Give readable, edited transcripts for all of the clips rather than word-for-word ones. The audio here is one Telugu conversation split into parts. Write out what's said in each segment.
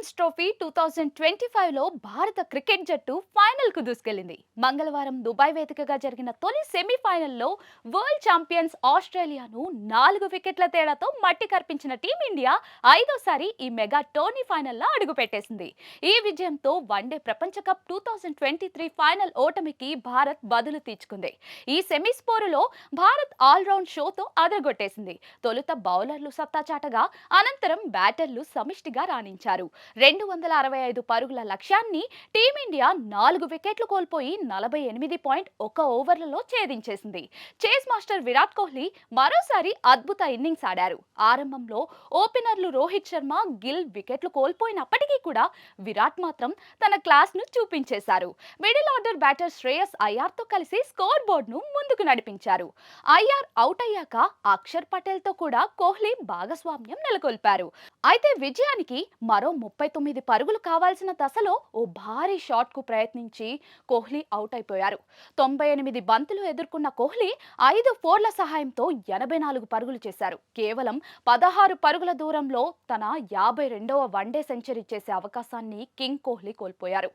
ఛాంపియన్స్ ట్రోఫీ 2025లో భారత క్రికెట్ జట్టు ఫైనల్కు దూసుకెళ్లింది. మంగళవారం దుబాయ్ వేదికగా జరిగిన తొలి సెమీఫైనల్లో వరల్డ్ ఛాంపియన్స్ ఆస్ట్రేలియాను 4 వికెట్ల తేడాతో మట్టి కర్పించిన టీమిండియా ఐదోసారి ఈ మెగా టోర్నీ ఫైనల్లో అడుగుపెట్టేసింది. ఈ విజయంతో వన్డే ప్రపంచ కప్ 2023 ఫైనల్ ఓటమికి భారత్ బదులు తీర్చుకుంది. ఈ సెమీస్ పోరులో భారత్ ఆల్రౌండ్ షోతో అదరగొట్టేసింది. తొలుత బౌలర్లు సత్తా చాటగా అనంతరం బ్యాటర్లు సమిష్టిగా రాణించారు. 265 పరుగుల లక్ష్యాన్ని టీమిండియా 4 వికెట్లు కోల్పోయి 48.1 ఓవర్లలో ఛేదించేసింది. చేస్ మాస్టర్ విరాట్ కోహ్లీ మరోసారి అద్భుత ఇన్నింగ్స్ ఆడారు. ఆరంభంలో ఓపెనర్లు రోహిత్ శర్మ, గిల్ వికెట్లు కోల్పోయినప్పటికీ కూడా విరాట్ మాత్రం తన క్లాస్ ను చూపించేశారు. Middle order batter Shreyas Iyer తో కలిసి స్కోర్ బోర్డ్ ను ముందుకు నడిపించారు. అయ్యార్ అవుట్ అయ్యాక అక్షర్ పటేల్ తో కూడా కోహ్లీ భాగస్వామ్యం నెలకొల్పారు. అయితే విజయానికి మరో 39 పరుగులు కావాల్సిన దశలో ఓ భారీ షాట్ కు ప్రయత్నించి కోహ్లీ అవుట్ అయిపోయారు. 98 బంతులు ఎదుర్కొన్న కోహ్లీ 5 ఫోర్ల సహాయంతో 84 పరుగులు చేశారు. కేవలం 16 పరుగుల దూరంలో తన 52వ వన్డే సెంచరీ చేసే అవకాశాన్ని కింగ్ కోహ్లీ కోల్పోయారు.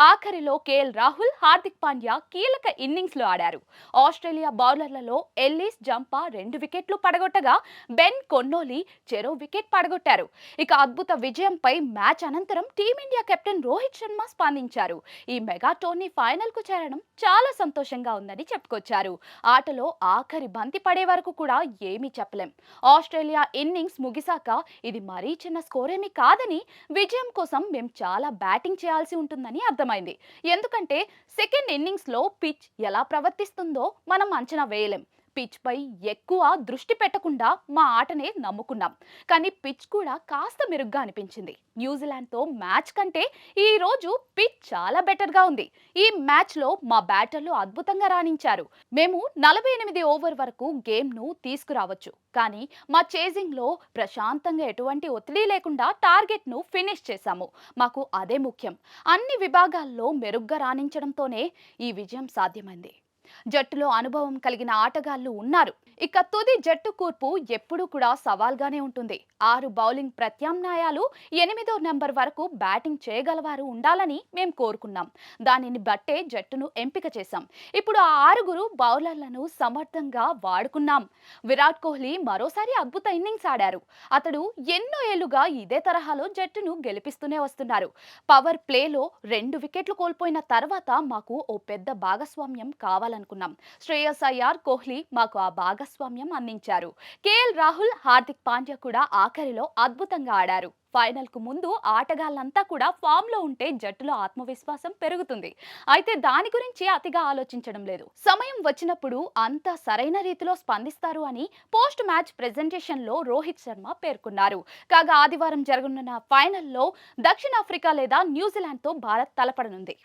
ఆఖరిలో కేఎల్ రాహుల్, హార్దిక్ పాండ్యా కీలక ఇన్నింగ్స్ లో ఆడారు. ఆస్ట్రేలియా బౌలర్లలో ఎల్లిస్, జంపా 2 వికెట్లు పడగొట్టగా బెన్ కొన్నోలి చెరో వికెట్ పడగొట్టారు. ఇక అద్భుత విజయంపై మ్యాచ్ అనంతరం టీమిండియా కెప్టెన్ రోహిత్ శర్మ స్పందించారు. ఈ మెగా టోర్నీ ఫైనల్ కు చేరడం చాలా సంతోషంగా ఉందని చెప్పుకొచ్చారు. ఆటలో ఆఖరి బంతి పడే వరకు కూడా ఏమీ చెప్పలేం. ఆస్ట్రేలియా ఇన్నింగ్స్ ముగిసాక ఇది మరీ చిన్న స్కోర్ ఏమీ కాదని, విజయం కోసం మేం చాలా బ్యాటింగ్ చేయాల్సి ఉంటుందని అర్థమైంది. ఎందుకంటే సెకండ్ ఇన్నింగ్స్ లో పిచ్ ఎలా ప్రవర్తిస్తుందో మనం అంచనా వేయలేం. పిచ్ పై ఎక్కువ దృష్టి పెట్టకుండా మా ఆటనే నమ్ముకున్నాం. కానీ పిచ్ కూడా కాస్త మెరుగ్గా అనిపించింది. న్యూజిలాండ్ తో మ్యాచ్ కంటే ఈ రోజు పిచ్ చాలా బెటర్ గా ఉంది. ఈ మ్యాచ్ లో మా బ్యాటర్లు అద్భుతంగా రాణించారు. మేము 48 ఓవర్ వరకు గేమ్ ను తీసుకురావచ్చు, కానీ మా చేజింగ్ లో ప్రశాంతంగా ఎటువంటి ఒత్తిడి లేకుండా టార్గెట్ ను ఫినిష్ చేశాము. మాకు అదే ముఖ్యం. అన్ని విభాగాల్లో మెరుగ్గా రాణించడంతోనే ఈ విజయం సాధ్యమైంది. జట్టులో అనుభవం కలిగిన ఆటగాళ్లు ఉన్నారు. ఇక తుది జట్టు కూర్పు ఎప్పుడూ కూడా సవాల్గానే ఉంటుంది. 6 బౌలింగ్ ప్రత్యామ్నాయాలు 8వ నెంబర్ వరకు బ్యాటింగ్ చేయగలవారు ఉండాలని మేం కోరుకున్నాం. దానిని బట్టే జట్టును ఎంపిక చేశాం. ఇప్పుడు ఆ 6 బౌలర్లను సమర్థంగా వాడుకున్నాం. విరాట్ కోహ్లీ మరోసారి అద్భుత ఇన్నింగ్స్ ఆడారు. అతడు ఎన్నో ఏళ్లుగా ఇదే తరహాలో జట్టును గెలిపిస్తూనే వస్తున్నారు. పవర్ ప్లేలో 2 వికెట్లు కోల్పోయిన తర్వాత మాకు ఓ పెద్ద భాగస్వామ్యం కావాలనుకున్నాం. శ్రేయస్ అయ్యార్, కోహ్లీ మాకు ఆ భాగస్వామ్యం అందించారు. కేఎల్ రాహుల్, హార్దిక్ పాండ్యా కూడా ఆఖరిలో అద్భుతంగా ఆడారు. ఫైనల్ కు ముందు ఆటగాళ్లంతా కూడా ఫామ్ లో ఉంటే జట్టులో ఆత్మవిశ్వాసం పెరుగుతుంది. అయితే దాని గురించి అతిగా ఆలోచించడం లేదు. సమయం వచ్చినప్పుడు అంతా సరైన రీతిలో స్పందిస్తారు అని పోస్ట్ మ్యాచ్ ప్రెజెంటేషన్ లో రోహిత్ శర్మ పేర్కొన్నారు. కాగా ఆదివారం జరగనున్న ఫైనల్లో దక్షిణాఫ్రికా లేదా న్యూజిలాండ్ తో భారత్ తలపడనుంది.